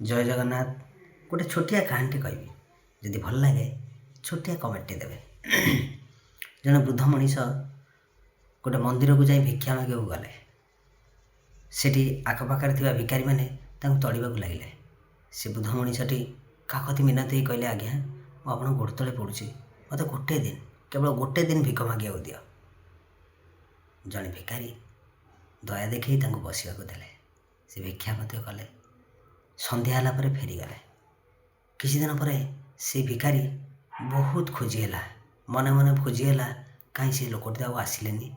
ଜୟ ଜଗନ୍ନାଥ। ଗୋଟେ ଛୋଟିଆ କାହାଣୀଟେ କହିବି, ଯଦି ଭଲ ଲାଗେ ଛୋଟିଆ କମେଣ୍ଟଟେ ଦେବେ। ଜଣେ ବୃଦ୍ଧ ମଣିଷ ଗୋଟେ ମନ୍ଦିରକୁ ଯାଇ ଭିକ୍ଷା ମାଗିବାକୁ ଗଲେ। ସେଠି ଆଖପାଖରେ ଥିବା ଭିକାରୀମାନେ ତାଙ୍କୁ ତଳିବାକୁ ଲାଗିଲେ। ସେ ବୃଦ୍ଧ ମଣିଷଟି କାକୁତି ମିନତି ହେଇ କହିଲେ, ଆଜ୍ଞା ମୁଁ ଆପଣଙ୍କ ଗୋଡ଼ ତଳେ ପଡ଼ୁଛି, ମୋତେ କେବଳ ଗୋଟେ ଦିନ ଭିକ ମାଗିବାକୁ ଦିଅ। ଜଣେ ଭିକାରୀ ଦୟା ଦେଖାଇ ତାଙ୍କୁ ବସିବାକୁ ଦେଲେ। ସେ ଭିକ୍ଷା ମଧ୍ୟ କଲେ। ସନ୍ଧ୍ୟା ହେଲା ପରେ ଫେରିଗଲେ। କିଛି ଦିନ ପରେ ସେ ଭିକାରୀ ବହୁତ ଖୋଜି ହେଲା, ମନେ ମନେ ଖୋଜି ହେଲା, କାହିଁ ସେ ଲୋକଟି ଆଉ ଆସିଲେନି।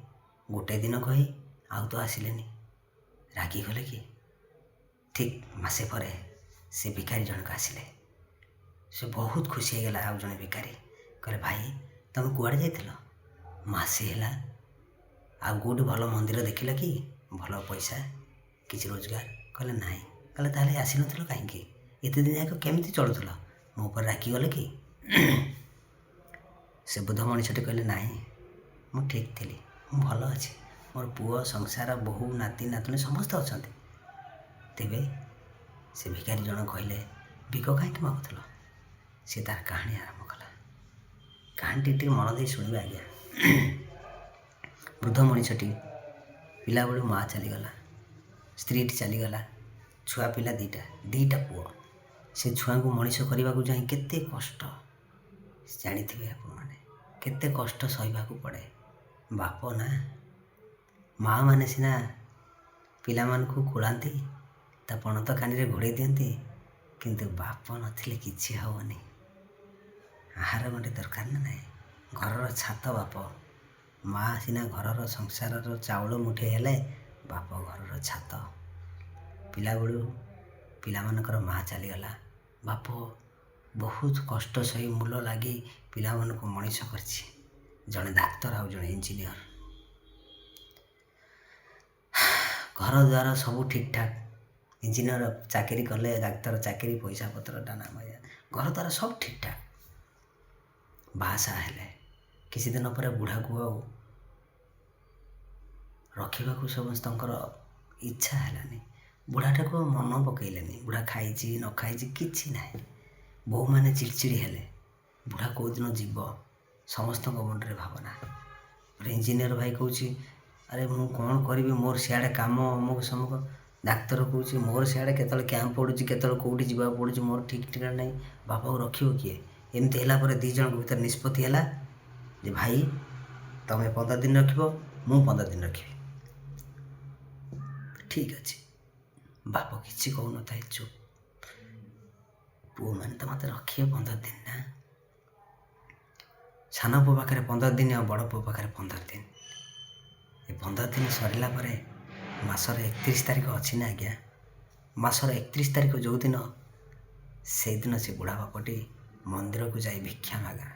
ଗୋଟେ ଦିନ କହି ଆଉ ତ ଆସିଲେନି। ରାଗିଗଲେ କି? ଠିକ୍ ମାସେ ପରେ ସେ ଭିକାରୀ ଜଣକ ଆସିଲେ। ସେ ବହୁତ ଖୁସି ହେଇଗଲା। ଆଉ ଜଣେ ଭିକାରୀ କହିଲେ, ଭାଇ ତମେ କୁଆଡ଼େ ଯାଇଥିଲ? ମାସେ ହେଲା, ଆଉ କେଉଁଠି ଭଲ ମନ୍ଦିର ଦେଖିଲ କି? ଭଲ ପଇସା କିଛି ରୋଜଗାର? କହିଲେ ନାହିଁ। କହିଲେ ତାହେଲେ ଆସିନଥିଲ କାହିଁକି? ଏତେ ଦିନ ଯାକ କେମିତି ଚଳୁଥିଲ? ମୋ ଉପରେ ରାଗିଗଲେ କି? ସେ ବୃଦ୍ଧ ମଣିଷଟି କହିଲେ, ନାହିଁ ମୁଁ ଠିକ୍ ଥିଲି, ମୁଁ ଭଲ ଅଛି, ମୋର ପୁଅ, ସଂସାର, ବୋହୂ, ନାତି ନାତୁଣୀ ସମସ୍ତେ ଅଛନ୍ତି। ତେବେ ସେ ଭିକାରୀ ଜଣ କହିଲେ, ଭିକ କାହିଁକି ମାଗୁଥିଲ? ସେ ତାର କାହାଣୀ ଆରମ୍ଭ କଲା। କାହାଣୀଟି ଟିକେ ମନ ଦେଇ ଶୁଣିବେ ଆଜ୍ଞା। ବୃଦ୍ଧ ମଣିଷଟି ପିଲାବେଳୁ ମା' ଚାଲିଗଲା, ସ୍ତ୍ରୀଟି ଚାଲିଗଲା, ଛୁଆ ପିଲା ଦିଟା ପୁଅ। ସେ ଛୁଆଙ୍କୁ ମଣିଷ କରିବାକୁ ଯାଇ କେତେ କଷ୍ଟ ଜାଣିଥିବେ ଆପଣମାନେ, କେତେ କଷ୍ଟ ସହିବାକୁ ପଡ଼େ। ବାପ ନା, ମା' ମାନେ ସିନା ପିଲାମାନଙ୍କୁ ଖୋଳାନ୍ତି, ତା ପଣତ କାନିରେ ଘୋଡ଼େଇ ଦିଅନ୍ତି, କିନ୍ତୁ ବାପ ନଥିଲେ କିଛି ହେବନି। ଆହାର ଗଣ୍ଡେ ଦରକାର ନା ନାହିଁ। ଘରର ଛାତ ବାପ। ମା' ସିନା ଘରର ସଂସାରର ଚାଉଳ ମୁଠେ ହେଲେ, ବାପ ଘରର ଛାତ। ପିଲାବେଳୁ ପିଲାମାନଙ୍କର ମା' ଚାଲିଗଲା। ବାପ ବହୁତ କଷ୍ଟ ସହି ମୂଲ ଲାଗି ପିଲାମାନଙ୍କୁ ମଣିଷ କରିଛି। ଜଣେ ଡାକ୍ତର ଆଉ ଜଣେ ଇଞ୍ଜିନିୟର। ଘର ଦ୍ୱାର ସବୁ ଠିକ୍ଠାକ୍। ଇଞ୍ଜିନିୟର ଚାକିରି କଲେ, ଡାକ୍ତର ଚାକିରି, ପଇସା ପତ୍ର ଟାନା ମଜା, ଘର ଦ୍ୱାର ସବୁ ଠିକ୍ଠାକ୍। ବାହାସାହା ହେଲେ। କିଛି ଦିନ ପରେ ବୁଢ଼ାକୁ ଆଉ ରଖିବାକୁ ସମସ୍ତଙ୍କର ଇଚ୍ଛା ହେଲାନି। ବୁଢ଼ାଟାକୁ ଆଉ ମନ ପକେଇଲେନି। ବୁଢ଼ା ଖାଇଛି ନ ଖାଇଛି କିଛି ନାହିଁ। ବୋହୂମାନେ ଚିଡ଼ଚିଡ଼ି ହେଲେ। ବୁଢ଼ା କେଉଁଦିନ ଯିବ, ସମସ୍ତଙ୍କ ମୁଣ୍ଡରେ ଭାବନା। ଇଞ୍ଜିନିୟର ଭାଇ କହୁଛି, ଆରେ ମୁଁ କ'ଣ କରିବି, ମୋର ସିଆଡ଼େ କାମ ଅମୁକ ସମୁକ। ଡାକ୍ତର କହୁଛି, ମୋର ସିଆଡ଼େ କେତେବେଳେ କ୍ୟାମ୍ପ ପଡ଼ୁଛି, କେତେବେଳେ କେଉଁଠି ଯିବାକୁ ପଡ଼ୁଛି, ମୋର ଠିକ୍ ଠିକଣା ନାହିଁ। ବାପାକୁ ରଖିବ କିଏ? ଏମିତି ହେଲା ପରେ ଦୁଇ ଜଣଙ୍କ ଭିତରେ ନିଷ୍ପତ୍ତି ହେଲା ଯେ, ଭାଇ ତମେ 15 ଦିନ ରଖିବ, ମୁଁ 15 ଦିନ ରଖିବି। ଠିକ୍ ଅଛି। ବାପ କିଛି କହୁନଥାଏ, ଚୁପ୍। ପୁଅମାନେ ତ ମୋତେ ରଖିବେ 15 ଦିନ ନା। ସାନ ପୁଅ ପାଖରେ 15 ଦିନ ଆଉ ବଡ଼ ପୁଅ ପାଖରେ 15 ଦିନ। ଏ 15 ଦିନ ସରିଲା ପରେ ମାସର 31 ତାରିଖ ଅଛି ନା ଆଜ୍ଞା। ମାସର 31 ତାରିଖ ଯେଉଁଦିନ, ସେଇଦିନ ସେ ବୁଢ଼ା ବାପଟି ମନ୍ଦିରକୁ ଯାଇ ଭିକ୍ଷା ମାଗା।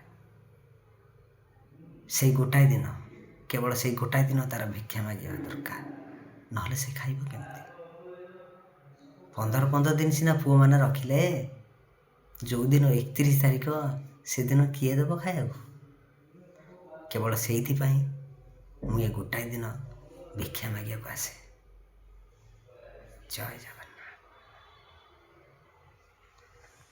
ସେଇ ଗୋଟାଏ ଦିନ, କେବଳ ସେଇ ଗୋଟାଏ ଦିନ ତାର ଭିକ୍ଷା ମାଗିବା ଦରକାର, ନହେଲେ ସେ ଖାଇବ କେମିତି? 15 ଦିନ ସିନା ପୁଅମାନେ ରଖିଲେ, ଯେଉଁଦିନ 31 ତାରିଖ ସେଦିନ କିଏ ଦେବ ଖାଇବାକୁ? କେବଳ ସେଇଥିପାଇଁ ମୁଁ ଏ ଗୋଟାଏ ଦିନ ଭିକ୍ଷା ମାଗିବାକୁ ଆସେ। ଜୟ ଜଗନ୍ନାଥ।